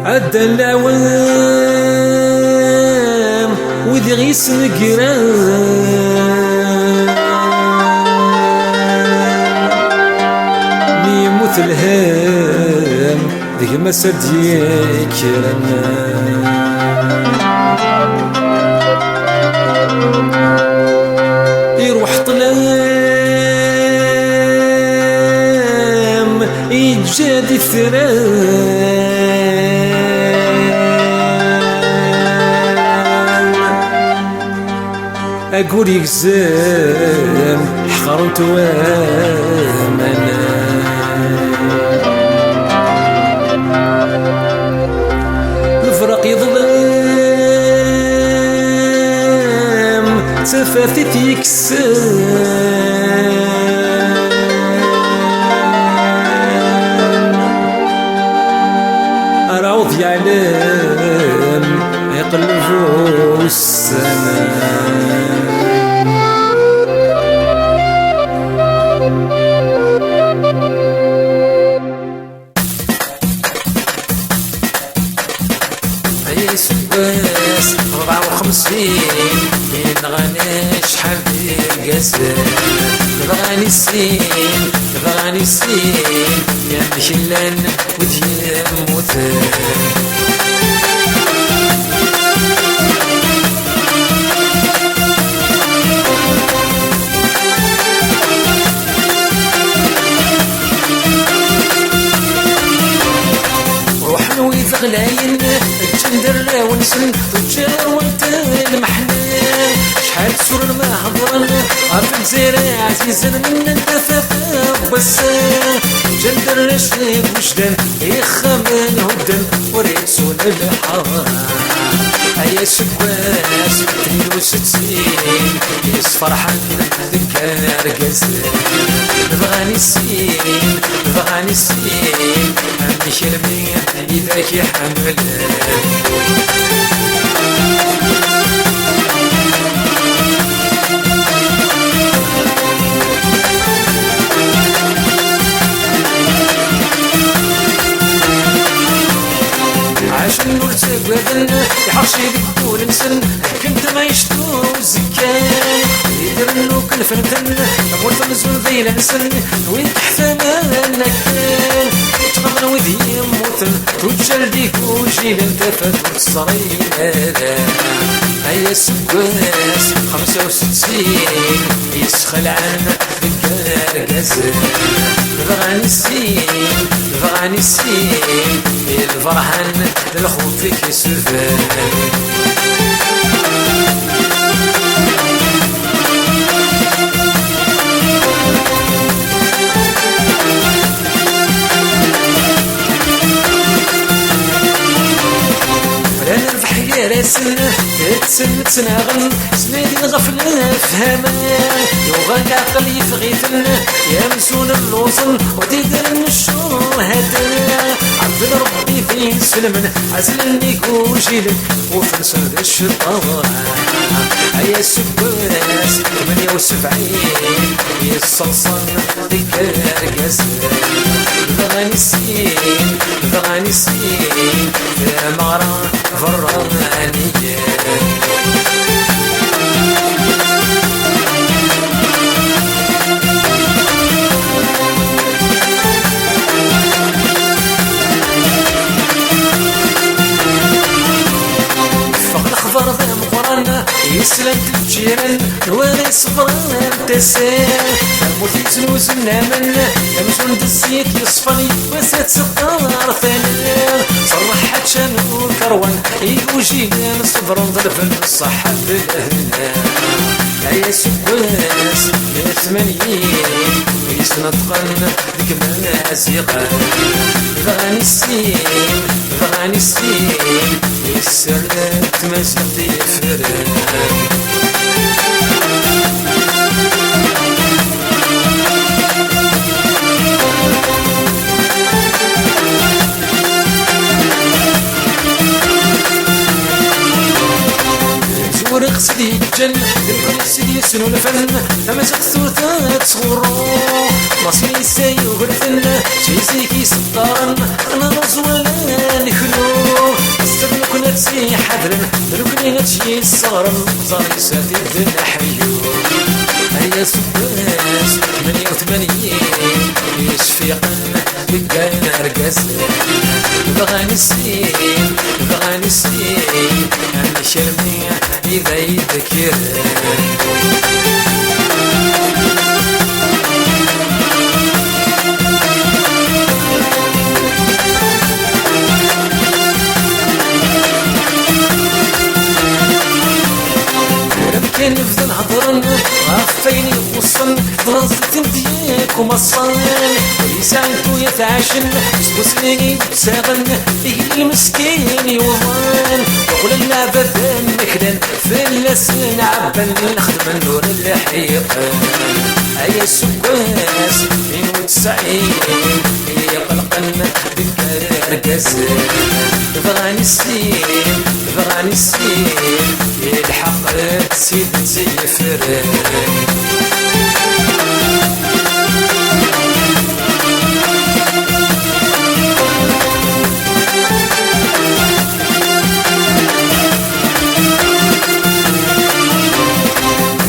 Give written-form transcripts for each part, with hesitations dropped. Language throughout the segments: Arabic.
عدى العوام وذي غيس مقران ميموت الهام ذي ما سديك يروح طلام يجادي الثرام أقول يكزام حقرت وامنا الفرق يظلم تفاتت يكسام أرعوض يعلم يقلبوا السماء يسواس 54 ينغني شحال ديال القزال بغاني السين بغاني السين يا مشلان وديال موتان غلاين تندر ونسن وتجر وانت المحنان شحال سور المهضرن عرفت زيري عزيزا من انت ثقاف بسان جندر رشيد وجدان يخمن هدن وريتسون الحرام هيا سكواس 62 يس فرحان ذكر قزان بغاني السين بغاني السين عندي شربين إذاك يحمل عاش النور تقابلن يحرشي بالدول نسن كنت ما يشتو الزكاية يدرنو كل فنتن أمورت مزول ذيلا نسن وين تحثمان كان تغضن وذي يموتن تجل ديك وجيل انتفت والصرين هذا هيا سكواس 65 يسخل عن ذكر قزل بغاني السين بغاني السين الفرحان للخوف فيك يسفان راسل تتسن تناغن سنادي الغفلة فهمان يوغا العقل يفغيثن يا مسون اللوصن وديدرن الشهداء عبد ربي فين سلمن عزلني كوجيلن وفنسن الشطار هيا سكواس 78 يصلصن ذكر قزل بغاني السين بغاني السين في مغرى فرانية فقد خبر ذا مقرن يسلم تجيرن نوالي صبران تسال الموت يتنوز النامن يمزون دزيك يصفني وسات سقار ثانية صرح حتشان وكروان يوجينا صبران ضرفن الصحة بالأهنا هيا سكواس 80 يسنطقن ذيك منازقا بغاني السين بغاني السين يسرت مزيد يفرن ورق سيدي الجن الكل سيدي سنو الفن تما تقصوثات صغرو مصري سايو غرفن شي زيكي سطارن انا نوز ولا نخلو الصغر زاري ساتي الحيو هيا سباس 88 يشفيقن بقاين رقاس بغاني السين بغاني السين أنا شرمي إذا يذكر كان نفضل هضرن غفيني وصن ضرزت مدياك ومصان ويساعدو يتعاشن سبوسني تساغن هي المسكين يوضان وقول اللعبة بان مكلان فلسن عبان نخدم النور اللحيقان هيا السكاس 92 هي قلقن بالكرقاس بغاني السين بغاني السين الحق سيد زيفر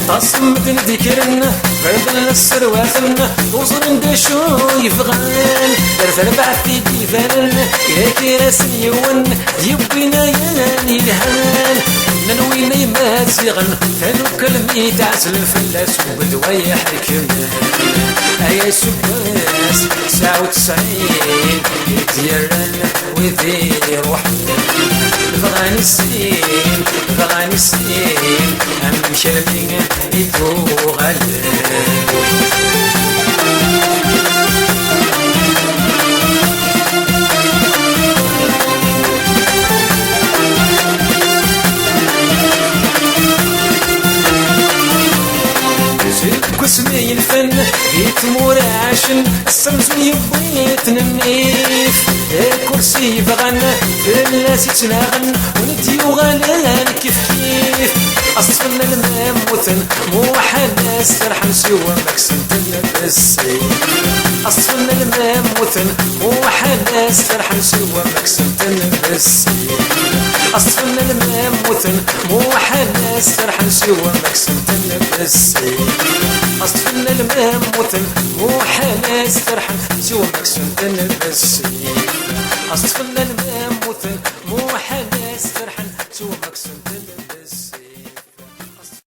تصمد ذكرنا فرد السرواتنا وصل دشو يفغان ارثل بعثي ديفان ياك راسن يون يبينا ياني الهان ننوي ما زيغن ثانو كلمي تعزل الفلاس وبدوي حكم ايا سباس 99 يتيرن وذي روح بغاني السين بغاني السين أم شرمي يدو غالي قسمي الفن بيت مراشن السمزم يبيت نميف كرسي بغن فلاس يتناغن وندي وغلان كيف كيف أصفنا المام وثن موحد استرحم سوا مكسن تنبسي أصفنا المام وثن موحد استرحم سوا مكسن تنبسي أصفنا المام وثن موحد استرحم سوا مكسن تنبسي أصفنا المام وثن موحد استرحم سوا مكسن تنبسي أصفنا المام وثن موحد